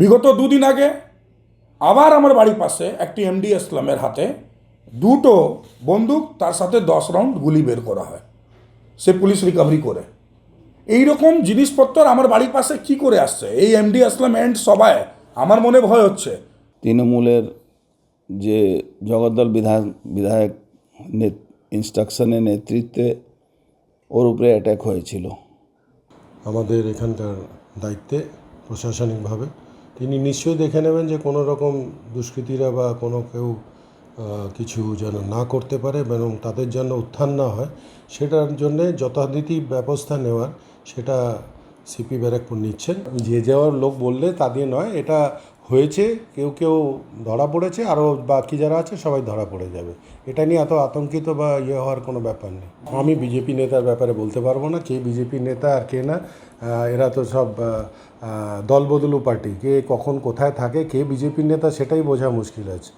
বিগত দুদিন আগে আবার আমার বাড়ির পাশে একটি এমডি ইসলামের হাতে দুটো বন্দুক, তার সাথে 10 রাউন্ড গুলি বের করা হয়, সে পুলিশ রিকভারি করে। এই রকম জিনিসপত্র আমার বাড়ির পাশে কি করে আসছে? এই এমডি ইসলাম এন্ড সবাই আমার মনে ভয় হচ্ছে। তৃণমূলের যে জগদ্দল বিধায়ক ইনস্ট্রাকশনের নেতৃত্বে ওর উপরে অ্যাটাক হয়েছিল। আমাদের এখানকার দায়িত্বে প্রশাসনিকভাবে তিনি নিশ্চয়ই দেখে নেবেন যে কোনো রকম দুষ্কৃতীরা বা কোনো কেউ কিছু যেন না করতে পারে এবং তাদের জন্য উত্থান না হয়, সেটার জন্যে যথারীতি ব্যবস্থা নেওয়ার সেটা সিপি ব্যারাকপুর নিচ্ছেন। যে যাওয়ার লোক বললে তা দিয়ে নয়, এটা হয়েছে, কেউ কেউ ধরা পড়েছে, আরও বাকি যারা আছে সবাই ধরা পড়ে যাবে। এটা নিয়ে এত আতঙ্কিত বা হওয়ার কোনো ব্যাপার নেই। আমি বিজেপি নেতার ব্যাপারে বলতে পারবো না, কে বিজেপি নেতা আর কে না। এরা তো সব দলবদলু পার্টি, কে কখন কোথায় থাকে, কে বিজেপির নেতা সেটাই বোঝা মুশকিল আছে।